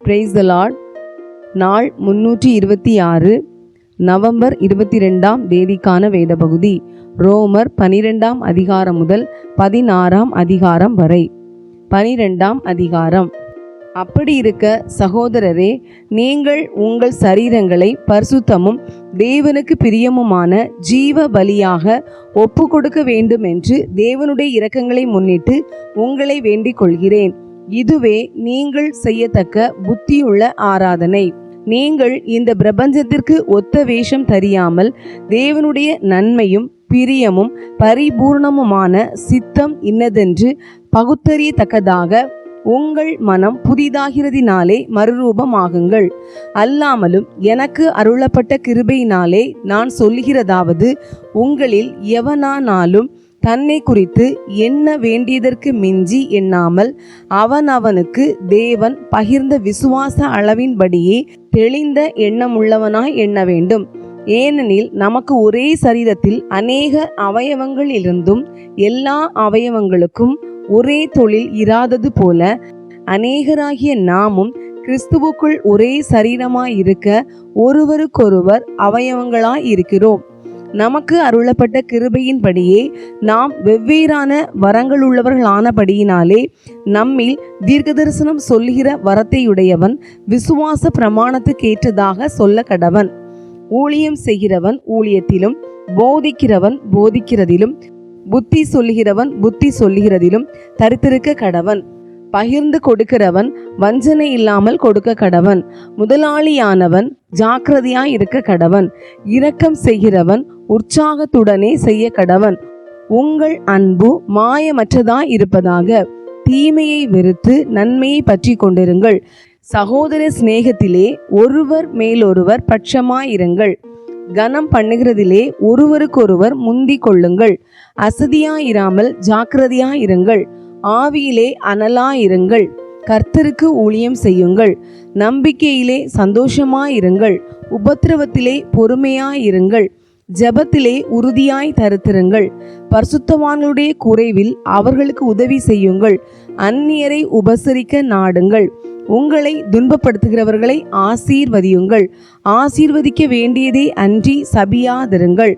Praise the Lord. நாள் 326 November 22ஆம் தேதிக்கான வேத பகுதி ரோமர் 12ஆம் அதிகாரம் முதல் 16ஆம் அதிகாரம் வரை. 12ஆம் அதிகாரம். அப்படி இருக்க சகோதரரே, நீங்கள் உங்கள் சரீரங்களை பரிசுத்தமும் தேவனுக்கு பிரியமுமான ஜீவ பலியாக ஒப்பு கொடுக்க வேண்டும் என்று தேவனுடைய இரக்கங்களை முன்னிட்டு உங்களை வேண்டிக் கொள்கிறேன். இதுவே நீங்கள் செய்யத்தக்க புத்தியுள்ள ஆராதனை. நீங்கள் இந்த பிரபஞ்சத்திற்கு ஒத்த வேஷம் தெரியாமல் தேவனுடைய நன்மையும் பிரியமும் பரிபூர்ணமுமான சித்தம் இன்னதென்று பகுத்தறியத்தக்கதாக உங்கள் மனம் புதிதாகிறதினாலே மறுரூபமாகுங்கள். அல்லாமலும் எனக்கு அருளப்பட்ட கிருபையினாலே நான் சொல்லுகிறதாவது, உங்களில் எவனானாலும் தன்னை குறித்து எண்ண வேண்டியதற்கு மிஞ்சி எண்ணாமல் அவனவனுக்கு தேவன் பகிர்ந்த விசுவாச அளவின்படியே தெளிந்த எண்ணமுள்ளவனாய் எண்ண வேண்டும். ஏனெனில் நமக்கு ஒரே சரீரத்தில் அநேக அவயவங்கள் இருந்தும் எல்லா அவயவங்களுக்கும் ஒரே தொழில் இராதது போல அநேகராகிய நாமும் கிறிஸ்துவுக்குள் ஒரே சரீரமாயிருக்க ஒருவருக்கொருவர் அவயவங்களாய் இருக்கிறோம். நமக்கு அருளப்பட்ட கிருபையின்படியே நாம் வெவ்வேறான வரங்களுள்ளவர்களானபடியினாலே நம்மில் தீர்க்க தரிசனம் சொல்லுகிற வரத்தையுடையவன் விசுவாச பிரமாணத்துக்கேற்றதாக சொல்ல கடவன். ஊழியம் செய்கிறவன் ஊழியத்திலும், போதிக்கிறவன் போதிக்கிறதிலும், புத்தி சொல்லுகிறவன் புத்தி சொல்லுகிறதிலும் தரித்திருக்க கடவன். பகிர்ந்து கொடுக்கிறவன் வஞ்சனை இல்லாமல் கொடுக்க கடவன். முதலாளியானவன் ஜாக்கிரதையாய் இருக்க கடவன். இரக்கம் செய்கிறவன் உற்சாகத்துடனே செய்ய கடவன். உங்கள் அன்பு மாயமற்றதாய் இருப்பதாக. தீமையை வெறுத்து நன்மையை பற்றி கொண்டிருங்கள். சகோதர சிநேகத்திலே ஒருவர் மேலொருவர் பட்சமாயிருங்கள். கனம் பண்ணுகிறதிலே ஒருவருக்கொருவர் முந்திக் கொள்ளுங்கள். அசதியாயிராமல் ஜாக்கிரதையாயிருங்கள். ஆவியிலே அனலாயிருங்கள். கர்த்தருக்கு ஊழியம் செய்யுங்கள். நம்பிக்கையிலே சந்தோஷமாயிருங்கள். உபத்திரவத்திலே பொறுமையாயிருங்கள். ஜெபத்திலே உறுதியாய் தரித்திருங்கள். பரிசுத்தவான்களுடைய குறைவில் அவர்களுக்கு உதவி செய்யுங்கள். அந்நியரை உபசரிக்க நாடுங்கள். உங்களை துன்பப்படுத்துகிறவர்களை ஆசீர்வதியுங்கள். ஆசீர்வதிக்க வேண்டியதே அன்றி சபியாதிருங்கள்.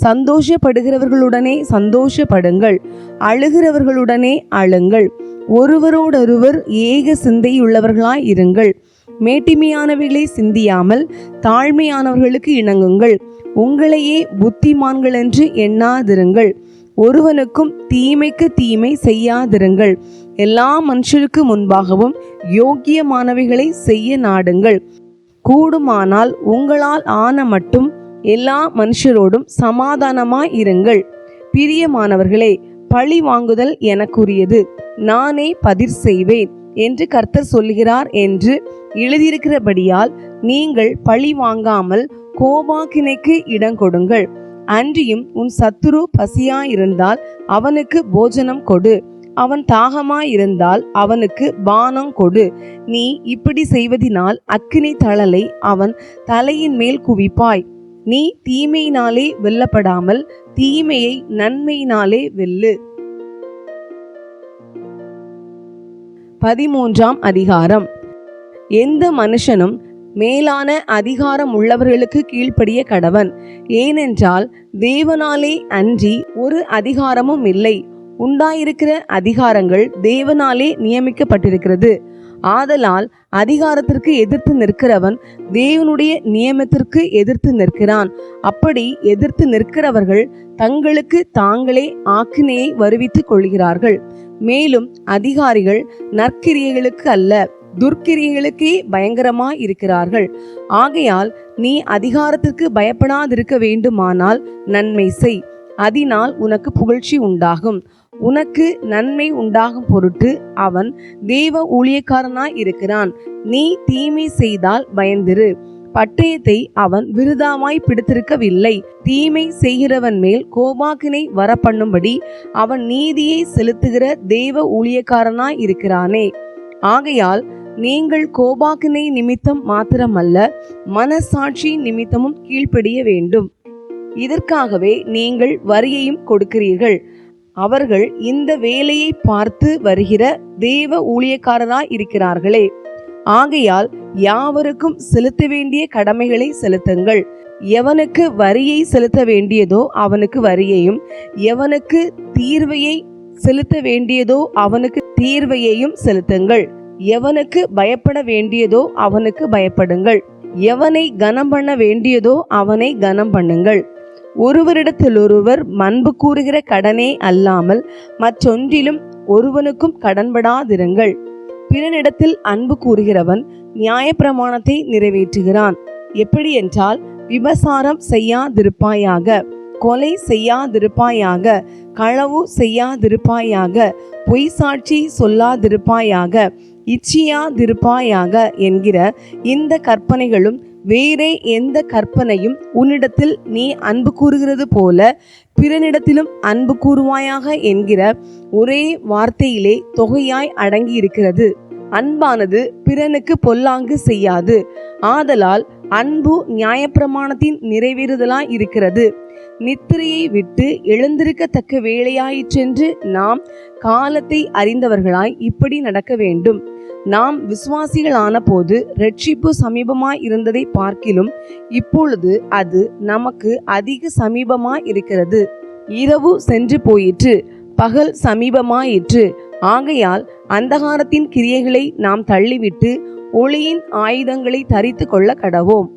சந்தோஷப்படுகிறவர்களுடனே சந்தோஷப்படுங்கள். அழுகிறவர்களுடனே அழுங்கள். ஒருவரோடொருவர் ஏக சிந்தையுள்ளவர்களாய் இருங்கள். மேட்டிமையானவைகளை சிந்தியாமல் தாழ்மையானவர்களுக்கு இணங்குங்கள். உங்களையே புத்திமான்கள் என்று எண்ணாதிருங்கள். ஒருவனுக்கும் தீமைக்கு தீமை செய்யாதிருங்கள். எல்லா மனுஷருக்கு முன்பாகவும் யோக்கியமானவைகளை செய்ய நாடுங்கள். கூடுமானால் உங்களால் ஆன மட்டும் எல்லா மனுஷரோடும் சமாதானமாய் இருங்கள். பிரியமானவர்களே, பழி வாங்குதல் எனக்குரியது, நானே பதிர் செய்வேன் என்று கர்த்தர் சொல்லுகிறார் என்று எழுதியிருக்கிறபடியால் நீங்கள் பழி வாங்காமல் கோபாக்கினைக்கு இடம் கொடுங்கள். அன்றியும் உன் சத்துரு பசியாயிருந்தால் அவனுக்கு போஜனம் கொடு. அவன் தாகமாயிருந்தால் அவனுக்கு பானம் கொடு. நீ இப்படி செய்வதினால் அக்கினி தழலை அவன் தலையின் மேல் குவிப்பாய். நீ தீமையினாலே வெல்லப்படாமல் தீமையை நன்மையினாலே வெல்லு. 13ஆம் அதிகாரம். எந்த மனுஷனும் மேலான அதிகாரம் உள்ளவர்களுக்கு கீழ்ப்படிய கடவன். ஏனென்றால் தேவனாலே அன்றி ஒரு அதிகாரமும் இல்லை. உண்டாயிருக்கிற அதிகாரங்கள் தேவனாலே நியமிக்கப்பட்டிருக்கிறது. ஆதலால் அதிகாரத்திற்கு எதிர்த்து நிற்கிறவன் தேவனுடைய நியமத்திற்கு எதிர்த்து நிற்கிறான். அப்படி எதிர்த்து நிற்கிறவர்கள் தங்களுக்கு தாங்களே ஆக்கினையை வருவித்துக் கொள்கிறார்கள். மேலும் அதிகாரிகள் நற்கிரியைகளுக்கு அல்ல, துர்க்கிரியைகளுக்கே பயங்கரமாய் இருக்கிறார்கள். ஆகையால் நீ அதிகாரத்திற்கு பயப்படாதிருக்க வேண்டுமானால் நன்மை செய். அதனால் உனக்கு புகழ்ச்சி உண்டாகும். உனக்கு நன்மை உண்டாகும் பொருட்டு அவன் தேவ ஊழியக்காரனாய் இருக்கிறான். நீ தீமை செய்தால் பயந்திரு. பட்டயத்தை அவன் விருதாவாய் பிடித்திருக்கவில்லை. தீமை செய்கிறவன் மேல் கோபாக்கினை வரப்பண்ணும்படி அவன் நீதியை செலுத்துகிற தேவ ஊழியக்காரனாய் இருக்கிறானே. ஆகையால் நீங்கள் கோபாக்கினை நிமித்தம் மாத்திரமல்ல, மனசாட்சி நிமித்தமும் கீழ்ப்படிய வேண்டும். இதற்காகவே நீங்கள் வரியையும் கொடுக்கிறீர்கள். அவர்கள் இந்த வேலையை பார்த்து வருகிற தேவ ஊழியக்காரராய் இருக்கிறார்களே. ஆகையால் யாவருக்கும் செலுத்த வேண்டிய கடமைகளை செலுத்துங்கள். எவனுக்கு வரியை செலுத்த வேண்டியதோ அவனுக்கு வரியையும், எவனுக்கு தீர்வையை செலுத்த வேண்டியதோ அவனுக்கு தீர்வையையும் செலுத்துங்கள். எவனுக்கு பயப்பட வேண்டியதோ அவனுக்கு பயப்படுங்கள். எவனை கனம் பண்ண வேண்டியதோ அவனை கனம் பண்ணுங்கள். ஒருவரிடத்திலொருவர் அன்பு கூறுகிற கடனே அல்லாமல் மற்றொன்றிலும் ஒருவனுக்கும் கடன்படாதிருங்கள். பிறனிடத்தில் அன்பு கூறுகிறவன் நியாயப்பிரமாணத்தை நிறைவேற்றுகிறான். எப்படி என்றால், விபசாரம் செய்யாதிருப்பாயாக, கொலை செய்யாதிருப்பாயாக, களவு செய்யாதிருப்பாயாக, பொய் சாட்சி சொல்லாதிருப்பாயாக, இச்சியாதிருப்பாயாக என்கிற இந்த கற்பனைகளும் வேறே எந்த கற்பனையும் உன்னிடத்தில் நீ அன்பு கூறுகிறது போல பிறனிடத்திலும் அன்பு கூறுவாயாக என்கிற ஒரே வார்த்தையிலே தொகையாய் அடங்கி இருக்கிறது. அன்பானது பிறனுக்கு பொல்லாங்கு செய்யாது. ஆதலால் அன்பு நியாயப்பிரமாணத்தின் நிறைவேறுதலாய் இருக்கிறது. நித்திரையை விட்டு எழுந்திருக்கத்தக்க வேளையாயிற்றென்று நாம் காலத்தை அறிந்தவர்களாய் இப்படி நடக்க வேண்டும். நாம் விசுவாசிகளான போது இரட்சிப்பு சமீபமாய் இருந்ததை பார்க்கிலும் இப்பொழுது அது நமக்கு அதிக சமீபமாய் இருக்கிறது. இரவு சென்று போயிற்று, பகல் சமீபமாயிற்று. ஆகையால் அந்தகாரத்தின் கிரியைகளை நாம் தள்ளிவிட்டு ஒளியின் ஆயுதங்களை தரித்து கொள்ள கடவோம்.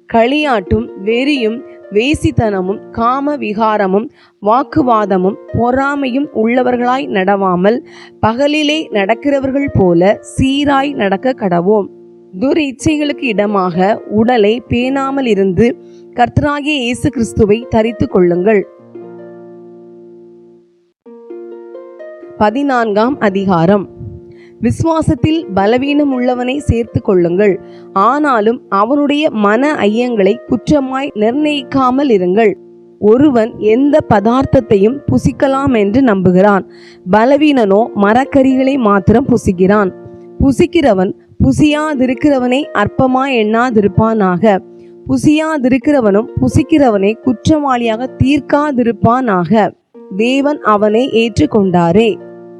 களியாட்டும் வெறியும் வேசித்தனமும் காம விகாரமும் வாக்குவாதமும் பொறாமையும் உள்ளவர்களாய் நடவாமல் பகலிலே நடக்கிறவர்கள் போல சீராய் நடக்க கடவோம். துர் இச்சைகளுக்கு இடமாக உடலை பேணாமல் இருந்து கர்த்தராகிய இயேசு கிறிஸ்துவை தரித்து கொள்ளுங்கள். 14ஆம் அதிகாரம். விசுவாசத்தில் பலவீனம் உள்ளவனை சேர்த்து கொள்ளுங்கள். ஆனாலும் அவனுடைய மன ஐயங்களை குற்றமாய் நிர்ணயிக்காமல் இருங்கள். ஒருவன் எந்த பதார்த்தத்தையும் புசிக்கலாம் என்று நம்புகிறான். பலவீனனோ மரக்கறிகளை மாத்திரம் புசிக்கிறான். புசிக்கிறவன் புசியாதிருக்கிறவனை அற்பமாய் எண்ணாதிருப்பானாக. புசியாதிருக்கிறவனும் புசிக்கிறவனை குற்றவாளியாக தீர்க்காதிருப்பானாக. தேவன் அவனை ஏற்றுக்கொண்டாரே.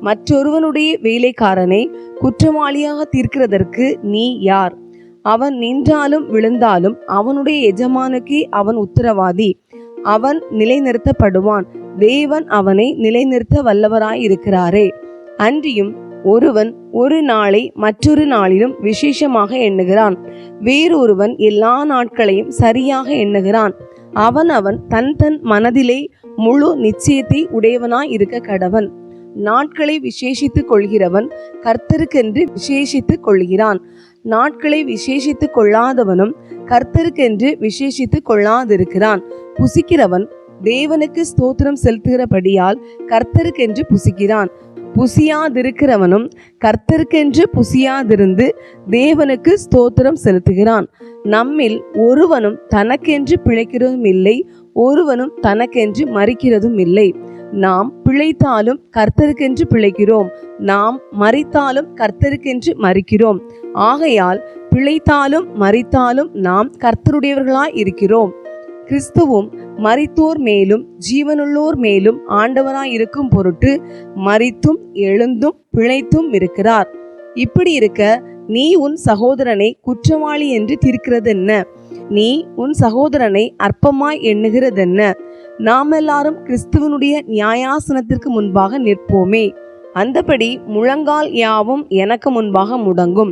மற்றொருவனுடைய வேலைக்காரனை குற்றவாளியாக தீர்க்கிறதற்கு நீ யார்? அவன் நின்றாலும் விழுந்தாலும் அவனுடைய எஜமானுக்கே அவன் உத்தரவாதி. அவன் நிலைநிறுத்தப்படுவான். தேவன் அவனை நிலைநிறுத்த வல்லவராயிருக்கிறாரே. அன்றியும் ஒருவன் ஒரு நாளை மற்றொரு நாளிலும் விசேஷமாக எண்ணுகிறான். வேறொருவன் எல்லா நாட்களையும் சரியாக எண்ணுகிறான். அவன் தன் தன் மனதிலே முழு நிச்சயத்தை உடையவனாய் இருக்க கடவன். நாட்களை விசேஷித்துக் கொள்கிறவன் கர்த்தருக்கென்று விசேஷித்துக் கொள்கிறான். நாட்களை விசேஷித்துக் கொள்ளாதவனும் கர்த்தருக்கென்று விசேஷித்துக் கொள்ளாதிருக்கிறான். புசிக்கிறவன் தேவனுக்கு ஸ்தோத்திரம் செலுத்துகிறபடியால் கர்த்தருக்கென்று புசிக்கிறான். புசியாதிருக்கிறவனும் கர்த்தருக்கென்று புசியாதிருந்து தேவனுக்கு ஸ்தோத்திரம் செலுத்துகிறான். நம்மில் ஒருவனும் தனக்கென்று பிழைக்கிறதும் இல்லை, ஒருவனும் தனக்கென்று மரிக்கிறதும் இல்லை. நாம் பிழைத்தாலும் கர்த்தருக்கென்று பிழைக்கிறோம், நாம் மரித்தாலும் கர்த்தருக்கென்று மரிக்கிறோம். ஆகையால் பிழைத்தாலும் மரித்தாலும் நாம் கர்த்தருடையவர்களாய் இருக்கிறோம். கிறிஸ்துவும் மரித்தோர் மேலும் ஜீவனுள்ளோர் மேலும் ஆண்டவராய் இருக்கும் பொருட்டு மரித்தும் எழுந்தும் பிழைத்தும் இருக்கிறார். இப்படி இருக்க நீ உன் சகோதரனை குற்றவாளி என்று தீர்க்கிறதென்ன? நீ உன் சகோதரனை அற்பமாய் எண்ணுகிறதென்ன? நாம் எல்லாரும் கிறிஸ்துவனுடைய நியாயாசனத்திற்கு முன்பாக நிற்போமே. அந்தபடி முழங்கால் யாவும் எனக்கு முன்பாக முடங்கும்,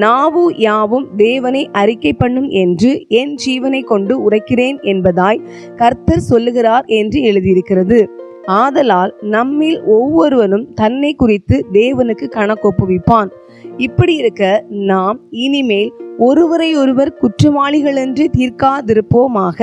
நாவு யாவும் தேவனை அறிக்கை பண்ணும் என்று என் ஜீவனை கொண்டு உரைக்கிறேன் என்பதாய் கர்த்தர் சொல்லுகிறார் என்று எழுதியிருக்கிறது. ஆதலால் நம்மில் ஒவ்வொருவனும் தன்னை குறித்து தேவனுக்கு கணக்கொப்புவிப்பான். இப்படி இருக்க நாம் இனிமேல் ஒருவரை ஒருவர் குற்றவாளிகள் என்று தீர்க்காதிருப்போமாக.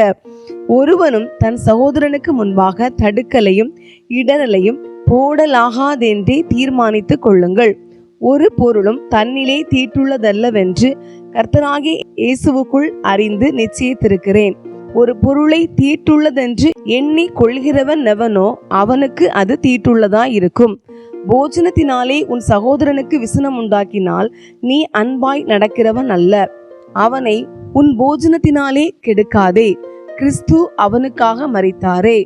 ஒருவனும் தன் சகோதரனுக்கு முன்பாக தடுக்கலையும் இடரலையும் போடலாகாதென்றே தீர்மானித்துக் கொள்ளுங்கள். ஒரு பொருளும் தன்னிலே தீட்டுள்ளதல்லவென்று கர்த்தராகிய இயேசுவுக்குள் அறிந்து நிச்சயித்திருக்கிறேன். ஒரு பொருளை தீட்டுள்ளதென்று எண்ணி கொள்கிறவன் எவனோ அவனுக்கு அது தீட்டுள்ளதாயிருக்கும். போஜனத்தினாலே உன் சகோதரனுக்கு விசனம் உண்டாக்கினால் நீ அன்பாய் நடக்கிறவன் அல்ல. அவனை உன் போஜனத்தினாலே கெடுக்காதே. கிறிஸ்து அவனுக்காக மரித்தாரே.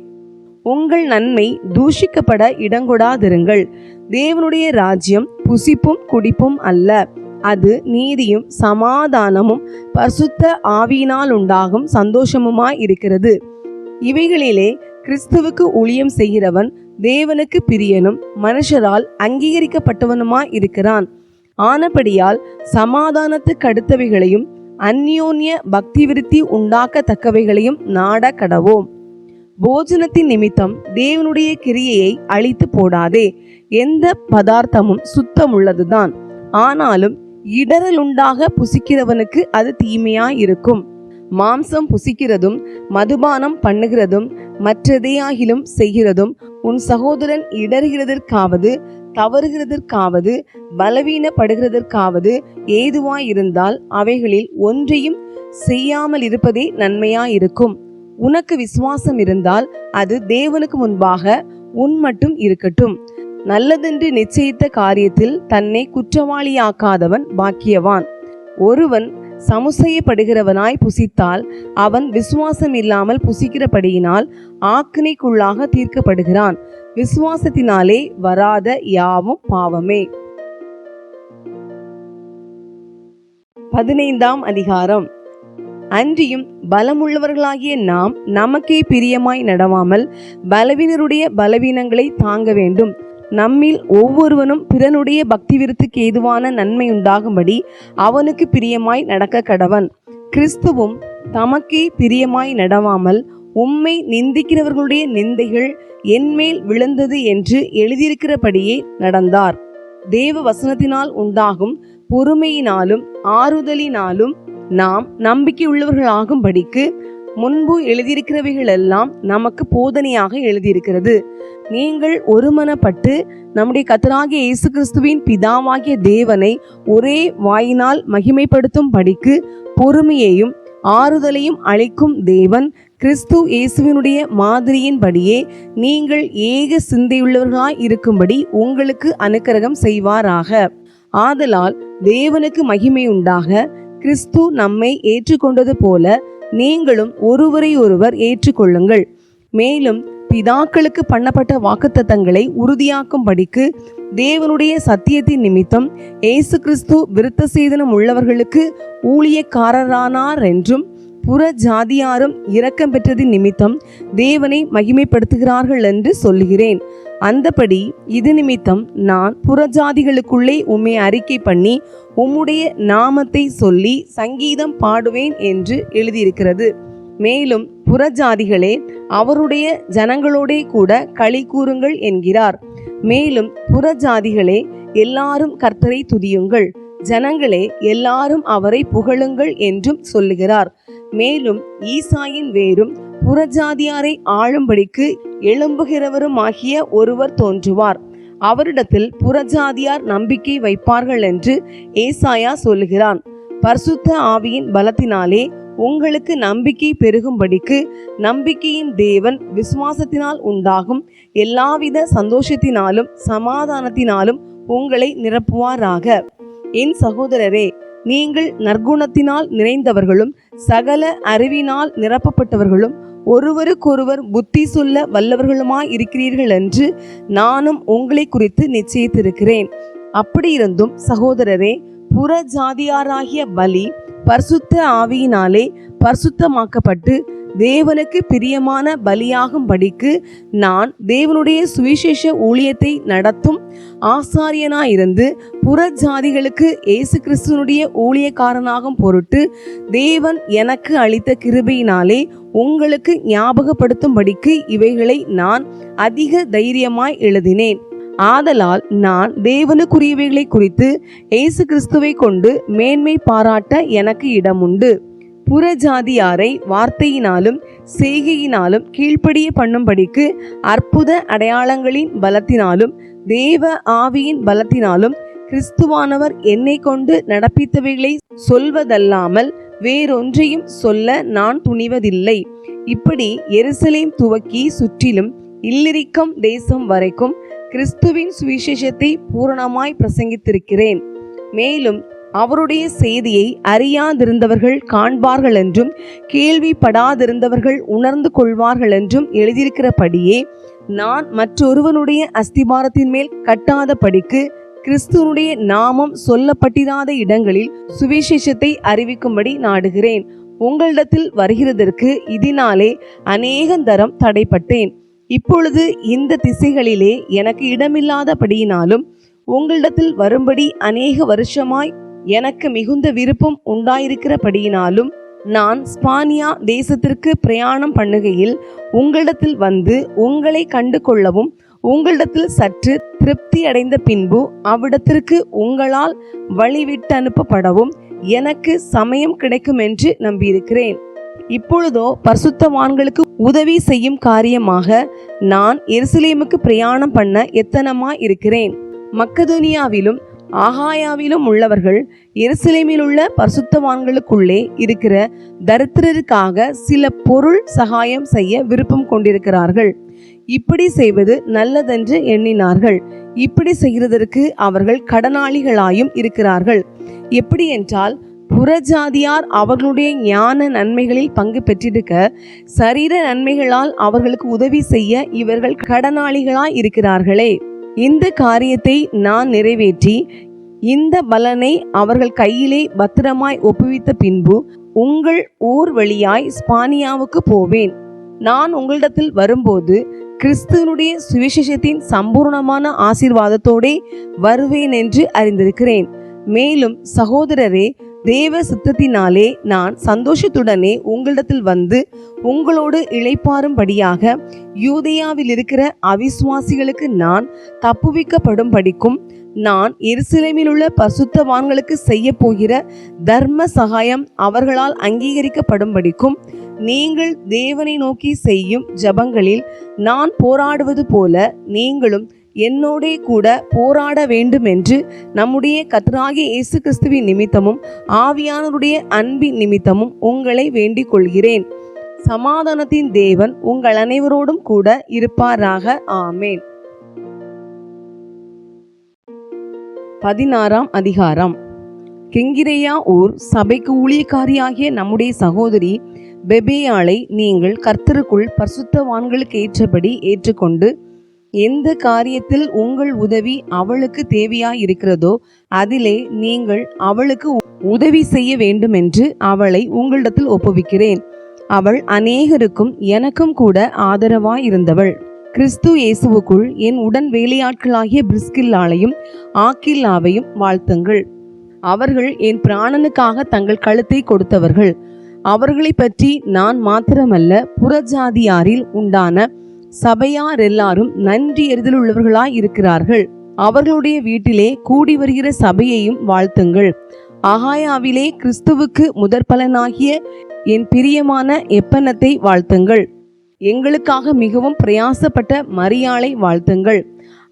உங்கள் நன்மை தூஷிக்கப்பட இடங்கொடாதிருங்கள். தேவனுடைய ராஜ்யம் புசிப்பும் குடிப்பும் அல்ல, அது நீதியும் சமாதானமும் பரிசுத்த ஆவியினால் உண்டாகும் சந்தோஷமுமாய் இருக்கிறது. இவைகளிலே கிறிஸ்துவுக்கு ஊழியம் செய்கிறவன் தேவனுக்கு பிரியனும் மனுஷரால் அங்கீகரிக்கப்பட்டவனுமாய் இருக்கிறான். ஆனபடியால் சமாதானத்துக்கு அடுத்தவைகளையும் அந்யோன்ய பக்தி விருத்தி உண்டாக்கத்தக்கவைகளையும் நாட கடவோம். போஜனத்தின் நிமித்தம் தேவனுடைய கிரியையை அழித்து போடாதே. எந்த பதார்த்தமும் சுத்தமுள்ளதுதான், ஆனாலும் இடரலுண்டாக புசிக்கிறவனுக்கு அது தீமையாயிருக்கும். மாம்சம் புசிக்கிறதும் மதுபானம் பண்ணுகிறதும் மற்றதையாகிலும் செய்கிறதும் உன் சகோதரன் இடறுகிறதற்காவது தவறுகிறதற்காவது பலவீனப்படுகிறதற்காவது ஏதுவாயிருந்தால் அவைகளில் ஒன்றையும் செய்யாமல் இருப்பதே நன்மையாயிருக்கும். உனக்கு விசுவாசம் இருந்தால் அது தேவனுக்கு முன்பாக உன் மட்டும் இருக்கட்டும். நல்லதென்று நிச்சயித்த காரியத்தில் தன்னை குற்றவாளியாக்காதவன் பாக்கியவான். ஒருவன் சமுசயப்படுகிறவனாய் புசித்தால் அவன் விசுவாசம் இல்லாமல் புசிக்கிறபடியினால் ஆக்கினைக்குள்ளாக தீர்க்கப்படுகிறான். விசுவாசத்தினாலே வராத யாவும் பாவமே. 15ஆம் அதிகாரம். அன்றியும் பலமுள்ளவர்களாகிய நாம் நமக்கே பிரியமாய் நடவாமல் பலவீனருடைய பலவீனங்களை தாங்க வேண்டும். நம்மில் ஒவ்வொருவனும் பிறனுடைய பக்தி விருத்துக்கு ஏதுவான நன்மை உண்டாகும்படி அவனுக்கு பிரியமாய் நடக்க கடவன். கிறிஸ்துவும் தமக்கே பிரியமாய் நடவாமல் உம்மை நிந்திக்கிறவர்களுடைய நிந்தைகள் என்மேல் விழுந்தது என்று எழுதியிருக்கிறபடியே நடந்தார். தேவ வசனத்தினால் உண்டாகும் பொறுமையினாலும் ஆறுதலினாலும் நாம் நம்பிக்கை உள்ளவர்களாகும்படிக்கு முன்பு எழுதியிருக்கிறவைகளெல்லாம் நமக்கு போதனையாக எழுதியிருக்கிறது. நீங்கள் ஒருமனப்பட்டு நம்முடைய கர்த்தராகிய இயேசு கிறிஸ்துவின் பிதாவாகிய தேவனை ஒரே வாயினால் மகிமைப்படுத்தும் படிக்கு பொறுமையையும் ஆறுதலையும் அளிக்கும் தேவன் கிறிஸ்து இயேசுவினுடைய மாதிரியின்படியே நீங்கள் ஏக சிந்தையுள்ளவர்களாய் இருக்கும்படி உங்களுக்கு அனுக்கிரகம் செய்வாராக. ஆதலால் தேவனுக்கு மகிமை உண்டாக கிறிஸ்து நம்மை ஏற்றுக்கொண்டது போல நீங்களும் ஒருவரை ஒருவர் ஏற்றுக்கொள்ளுங்கள். மேலும் பிதாக்களுக்கு பண்ணப்பட்ட வாக்குத்தத்தங்களை உறுதியாக்கும்படிக்கு தேவனுடைய சத்தியத்தின் நிமித்தம் இயேசு கிறிஸ்து விருத்த சேதனம் உள்ளவர்களுக்கு ஊழியக்காரரானார் என்றும் புற ஜாதியாரும் இரக்கம் பெற்றதின் நிமித்தம் தேவனை மகிமைப்படுத்துகிறார்கள் என்று சொல்லுகிறேன். அந்தபடி இது நிமித்தம் நான் புறஜாதிகளுக்குள்ளே உம்மை அறிக்கை பண்ணி உம்முடைய நாமத்தை சொல்லி சங்கீதம் பாடுவேன் என்று எழுதியிருக்கிறது. மேலும் புறஜாதிகளே அவருடைய ஜனங்களோடே கூட களி கூறுங்கள் என்கிறார். மேலும் புறஜாதிகளே எல்லாரும் கர்த்தரை துதியுங்கள், ஜனங்களே எல்லாரும் அவரை புகழுங்கள் என்றும் சொல்லுகிறார். மேலும் ஈசாயின் வேரும் புறஜாதியாரை ஆளும்படிக்கு எழும்புகிறவருமாகிய ஒருவர் தோன்றுவார், அவரிடத்தில் புறஜாதியார் நம்பிக்கை வைப்பார்கள் என்று ஏசாயா சொல்லுகிறான். பரிசுத்த ஆவியின் பலத்தினாலே உங்களுக்கு நம்பிக்கை பெருகும்படிக்கு நம்பிக்கையின் தேவன் விசுவாசத்தினால் உண்டாகும் எல்லாவித சந்தோஷத்தினாலும் சமாதானத்தினாலும் உங்களை நிரப்புவாராக. என் சகோதரரே, நீங்கள் நற்குணத்தினால் நிறைந்தவர்களும் சகல அறிவினால் நிரப்பப்பட்டவர்களும் ஒருவருக்கொருவர் புத்தி சொல்ல வல்லவர்களுமாய் இருக்கிறீர்கள் என்று நானும் உங்களை குறித்து நிச்சயித்திருக்கிறேன். அப்படியிருந்தும் சகோதரரே, புற ஜாதியாராகிய பலி பரிசுத்த ஆவியினாலே பரிசுத்தமாக்கப்பட்டு தேவனுக்கு பிரியமான பலியாகும்படிக்கு நான் தேவனுடைய சுவிசேஷ ஊழியத்தை நடத்தும் ஆசாரியனாயிருந்து புற ஜாதிகளுக்கு இயேசு கிறிஸ்துவனுடைய ஊழியக்காரனாகும் பொருட்டு தேவன் எனக்கு அளித்த கிருபையினாலே உங்களுக்கு ஞாபகப்படுத்தும்படிக்கு இவைகளை நான் அதிக தைரியமாய் எழுதினேன். ஆதலால் நான் தேவனுக்குரியவைகளை குறித்து இயேசு கிறிஸ்துவை கொண்டு மேன்மை பாராட்ட எனக்கு இடமுண்டு. புறஜாதியாரை வார்த்தையினாலும் செய்கையினாலும் கீழ்ப்படிய பண்ணும்படிக்கு அற்புத அடையாளங்களின் பலத்தினாலும் தேவ ஆவியின் பலத்தினாலும் கிறிஸ்துவானவர் என்னை கொண்டு நடப்பித்தவைகளை சொல்வதல்லாமல் வேறொன்றையும் சொல்ல நான் துணிவதில்லை. இப்படி எருசலேம் துவக்கி சுற்றிலும் இல்லிரிக்கம் தேசம் வரைக்கும் கிறிஸ்துவின் சுவிசேஷத்தை பூரணமாய் பிரசங்கித்திருக்கிறேன். மேலும் அவருடைய செய்தியை அறியாதிருந்தவர்கள் காண்பார்கள் என்றும் கேள்விப்படாதிருந்தவர்கள் உணர்ந்து கொள்வார்கள் என்றும் எழுதியிருக்கிறபடியே நான் மற்றொருவனுடைய அஸ்திபாரத்தின் மேல் கட்டாத படிக்கு கிறிஸ்துவனுடைய நாமம் சொல்லப்பட்டிராத இடங்களில் சுவிசேஷத்தை அறிவிக்கும்படி நாடுகிறேன். உங்களிடத்தில் வருகிறதற்கு இதனாலே அநேகந்தரம் தடைப்பட்டேன். இப்பொழுது இந்த திசைகளிலே எனக்கு இடமில்லாதபடியினாலும் உங்களிடத்தில் வரும்படி அநேக வருஷமாய் எனக்கு மிகுந்த விருப்பம் உண்டாயிருக்கிறபடியினாலும் நான் ஸ்பானியா தேசத்திற்கு பிரயாணம் பண்ணுகையில் உங்களிடத்தில் வந்து உங்களை கண்டு கொள்ளவும் உங்களிடத்தில் சற்று திருப்தி அடைந்த பின்பு அவ்விடத்திற்கு உங்களால் வழிவிட்டு அனுப்பப்படவும் எனக்கு சமயம் கிடைக்கும் என்று நம்பியிருக்கிறேன். இப்பொழுதோ பரிசுத்தவான்களுக்கு உதவி செய்யும் காரியமாக நான் எருசலேமுக்கு பிரயாணம் பண்ண எத்தனமாய் இருக்கிறேன். மக்கதோனியாவிலும் ஆகாயாவிலும் உள்ளவர்கள் எருசலேமில் உள்ள பரிசுத்தவான்களுக்குள்ளே இருக்கிற தரித்திரருக்காக சில பொருள் சகாயம் செய்ய விருப்பம் கொண்டிருக்கிறார்கள். இப்படி செய்வது நல்லதென்று எண்ணினார்கள். இப்படி செய்கிறதற்கு அவர்கள் கடனாளிகளாயும் இருக்கிறார்கள். எப்படி என்றால், புறஜாதியார் அவர்களுடைய ஞான நன்மைகளில் பங்கு பெற்றிருக்க சரீர நன்மைகளால் அவர்களுக்கு உதவி செய்ய இவர்கள் கடனாளிகளாய் இருக்கிறார்களே. இந்த காரியத்தை நான் நிறைவேற்றி இந்த பலனை அவர்கள் கையிலே பத்திரமாய் ஒப்புவித்த பின்பு உங்கள் ஊர் வழியாய் ஸ்பானியாவுக்கு போவேன். நான் உங்களிடத்தில் வரும்போது கிறிஸ்துவனுடைய சுவிசேஷத்தின் சம்பூர்ணமான ஆசீர்வாதத்தோடே வருவேன் என்று அறிந்திருக்கிறேன். மேலும் சகோதரரே, தேவ சித்தத்தினாலே நான் சந்தோஷத்துடனே உங்களிடத்தில் வந்து உங்களோடு இளைப்பாறும்படியாக யூதேயாவில் இருக்கிற அவிசுவாசிகளுக்கு நான் தப்புவிக்கப்படும்படிக்கும் நான் எருசலேமில் உள்ள பரிசுத்தவான்களுக்கு செய்ய போகிற தர்ம சகாயம் அவர்களால் அங்கீகரிக்கப்படும்படிக்கும் நீங்கள் தேவனை நோக்கி செய்யும் ஜபங்களில் நான் போராடுவது போல நீங்களும் என்னோடே கூட போராட வேண்டும் என்று நம்முடைய கர்த்தராகிய இயேசு கிறிஸ்துவின் நிமித்தமும் ஆவியானவருடைய அன்பின் நிமித்தமும் உங்களை வேண்டிக் கொள்கிறேன். சமாதானத்தின் தேவன் உங்கள் அனைவரோடும் கூட இருப்பாராக. ஆமேன். 16ஆம் அதிகாரம். கெங்கிரேயா ஊர் சபைக்கு ஊழியக்காரியாகிய நம்முடைய சகோதரி பெபேயாளை நீங்கள் கர்த்தருக்குள் பரிசுத்தவான்களுக்கு ஏற்றபடி ஏற்றுக்கொண்டு எந்த காரியத்தில் உங்கள் உதவி அவளுக்கு தேவையாயிருக்கிறதோ அதிலே நீங்கள் அவளுக்கு உதவி செய்ய வேண்டும் என்று அவளை உங்களிடத்தில் ஒப்புவிக்கிறேன். அவள் அநேகருக்கும் எனக்கும் கூட ஆதரவாயிருந்தவள். கிறிஸ்து இயேசுவுக்குள் என் உடன் வேலையாட்களாகிய பிரிஸ்கில்லாளையும் ஆக்கில்லாவையும் வாழ்த்துங்கள். அவர்கள் என் பிராணனுக்காக தங்கள் கழுத்தை கொடுத்தவர்கள். அவர்களை பற்றி நான் மாத்திரமல்ல, புறஜாதியாரில் உண்டான சபையார் எல்லாரும் நன்றி எறிதலுள்ளவர்களாய் இருக்கிறார்கள். அவர்களுடைய வீட்டிலே கூடி வருகிற சபையையும் வாழ்த்துங்கள். ஆகாயாவிலே கிறிஸ்துவுக்கு முதற்பலனாகிய என் பிரியமான எப்பனத்தை வாழ்த்துங்கள். எங்களுக்காக மிகவும் பிரயாசப்பட்ட மரியாளை வாழ்த்துங்கள்.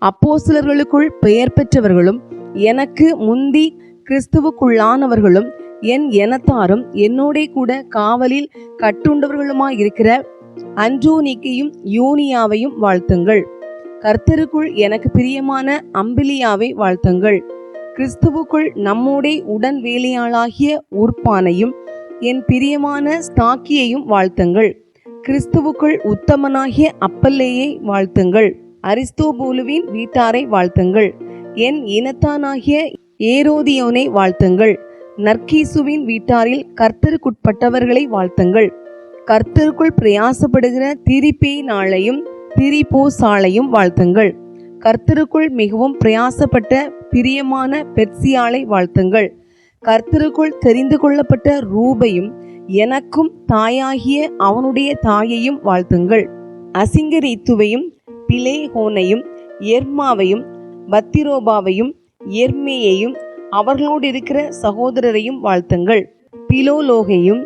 அப்போஸ்தலர்களுக்குள் பெயர் பெற்றவர்களும் எனக்கு முந்தி கிறிஸ்துவுக்குள்ளானவர்களும் என் எனத்தாரும் என்னோட கூட காவலில் கட்டுண்டவர்களுமாயிருக்கிற அன்றோனிக்கையும் யூனியாவையும் வாழ்த்துங்கள். கர்த்தருக்குள் எனக்கு பிரியமான அம்பிலியாவை வாழ்த்துங்கள். கிறிஸ்துவுக்குள் நம்மோடே உடன் வேலையாளாகிய உர்பானையும் என் பிரியமான ஸ்தாக்கியையும் வாழ்த்துங்கள். கிறிஸ்துவுக்குள் உத்தமனாகிய அப்பல்லேயை வாழ்த்துங்கள். அரிஸ்தோபூலுவின் வீட்டாரை வாழ்த்துங்கள். என் இனத்தானாகிய ஏரோதியோனை வாழ்த்துங்கள். நற்கீசுவின் வீட்டாரில் கர்த்தருக்குட்பட்டவர்களை வாழ்த்துங்கள். கர்த்தருக்குள் பிரயாசப்படுகிற திரிபேனாளையும் திரிபோசாளையும் வாழ்த்துங்கள். கர்த்தருக்குள் மிகவும் பிரயாசப்பட்ட பிரியமான பெர்சியாளை வாழ்த்துங்கள். கர்த்தருக்குள் தெரிந்து கொள்ளப்பட்ட ரூபையும் எனக்கும் தாயாகிய அவனுடைய தாயையும் வாழ்த்துங்கள். அசிங்கரித்துவையும் பிலேஹோனையும் எர்மாவையும் பத்திரோபாவையும் எர்மேயையும் அவர்களோடு இருக்கிற சகோதரரையும் வாழ்த்துங்கள். பிலோலோகையும்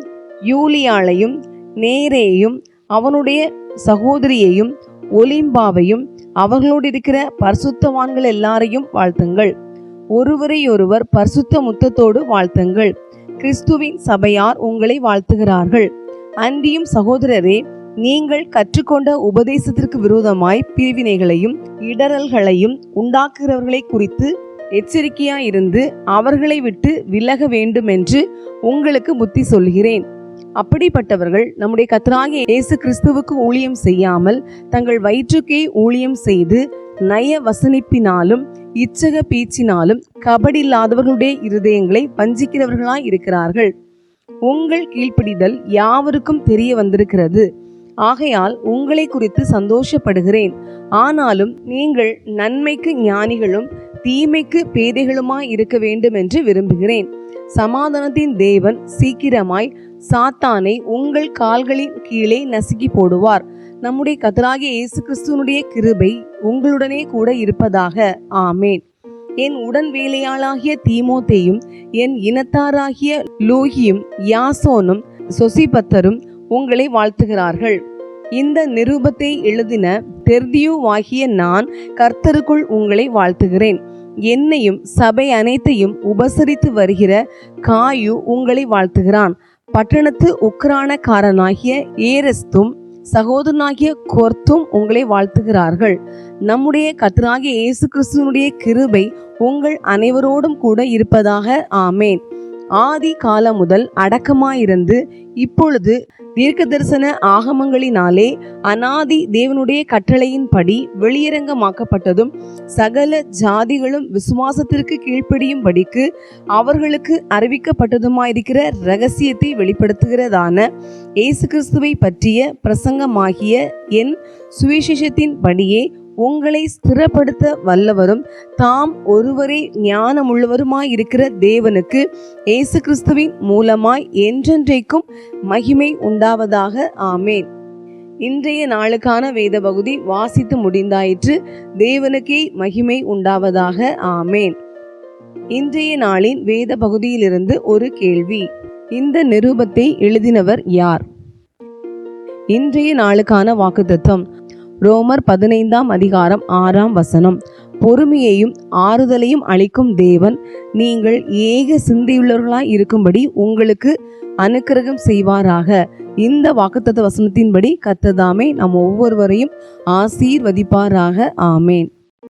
யூலியாளையும் நேரேயும் அவனுடைய சகோதரியையும் ஒலிம்பாவையும் அவர்களோடு இருக்கிற பரிசுத்தவான்கள் எல்லாரையும் வாழ்த்துங்கள். ஒருவரையொருவர் பரிசுத்த முத்தத்தோடு வாழ்த்துங்கள். கிறிஸ்துவின் சபையார் உங்களை வாழ்த்துகிறார்கள். அன்றியும் சகோதரரே, நீங்கள் கற்றுக்கொண்ட உபதேசத்திற்கு விரோதமாய் பிரிவினைகளையும் இடரல்களையும் உண்டாக்குகிறவர்களை குறித்து எச்சரிக்கையாயிருந்து அவர்களை விட்டு விலக வேண்டும் என்று உங்களுக்கு புத்தி சொல்கிறேன். அப்படிப்பட்டவர்கள் நம்முடைய கர்த்தராகிய இயேசு கிறிஸ்துவுக்கு ஊழியம் செய்யாமல் தங்கள் வயிற்றுக்கே ஊழியம் செய்து நய வசனிப்பினாலும் இச்சக பேச்சினாலும் கபடில்லாதவர்களுடைய இருதயங்களை வஞ்சிக்கிறவர்களாய் இருக்கிறார்கள். உங்கள் கீழ்ப்படிதல் யாவருக்கும் தெரிய வந்திருக்கிறது. ஆகையால் உங்களை குறித்து சந்தோஷப்படுகிறேன். ஆனாலும் நீங்கள் நன்மைக்கு ஞானிகளும் தீமைக்கு பேதைகளுமாய் இருக்க வேண்டும் என்று விரும்புகிறேன். சமாதானத்தின் தேவன் சீக்கிரமாய் சாத்தானை உங்கள் கால்களின் கீழே நசுக்கி போடுவார். நம்முடைய கர்த்தராகிய இயேசு கிறிஸ்துவினுடைய கிருபை உங்களுடனே கூட இருப்பதாக. ஆமேன். என் உடன் வேலையாளாகிய தீமோத்தேயும் என் இனத்தாராகிய லூகியும் யாசோனும் சொசிபத்தரும் உங்களை வாழ்த்துகிறார்கள். இந்த நிருபத்தை எழுதின தெர்தியுவாகிய நான் கர்த்தருக்குள் உங்களை வாழ்த்துகிறேன். என்னையும் சபை அனைத்தையும் உபசரித்து வருகிற காயு உங்களை வாழ்த்துகிறான். பட்டணத்து உக்கிரானக்காரனாகிய ஏரஸ்தும் சகோதரனாகிய கொர்த்தும் உங்களை வாழ்த்துகிறார்கள். நம்முடைய கர்த்தராகிய இயேசு கிறிஸ்துவினுடைய கிருபை உங்கள் அனைவரோடும் கூட இருப்பதாக. ஆமேன். ஆதி காலம் முதல் அடக்கமாயிருந்து இப்பொழுது தீர்க்க தரிசன ஆகமங்களினாலே அநாதி தேவனுடைய கட்டளையின்படி வெளியரங்கமாக்கப்பட்டதும் சகல ஜாதிகளும் விசுவாசத்திற்கு கீழ்ப்படியும்படிக்கு அவர்களுக்கு அறிவிக்கப்பட்டதுமாயிருக்கிற இரகசியத்தை வெளிப்படுத்துகிறதான இயேசு கிறிஸ்துவை பற்றிய பிரசங்கமாகிய என் சுவிசேஷத்தின் படியே உங்களை ஸ்திரப்படுத்த வல்லவரும் தாம் ஒருவரே ஞானமுள்ளவருமாயிருக்கிற தேவனுக்கு இயேசு கிறிஸ்துவின் மூலமாய் என்றென்றைக்கும் மகிமை உண்டாவதாக. ஆமேன். இன்றைய நாளுக்கான வேத பகுதி வாசித்து முடிந்தாயிற்று. தேவனுக்கே மகிமை உண்டாவதாக. ஆமேன். இன்றைய நாளின் வேத பகுதியிலிருந்து ஒரு கேள்வி. இந்த நிருபத்தை எழுதினவர் யார்? இன்றைய நாளுக்கான வாக்குத்தத்தம் ரோமர் 15ஆம் அதிகாரம் 6ஆம் வசனம். பொறுமையையும் ஆறுதலையும் அளிக்கும் தேவன் நீங்கள் ஏக சிந்தையுள்ளவர்களாய் இருக்கும்படி உங்களுக்கு அனுக்கிரகம் செய்வாராக. இந்த வாக்குத்தத்த வசனத்தின்படி கர்த்தர் தாமே நம் ஒவ்வொருவரையும் ஆசீர்வதிப்பாராக. ஆமேன்.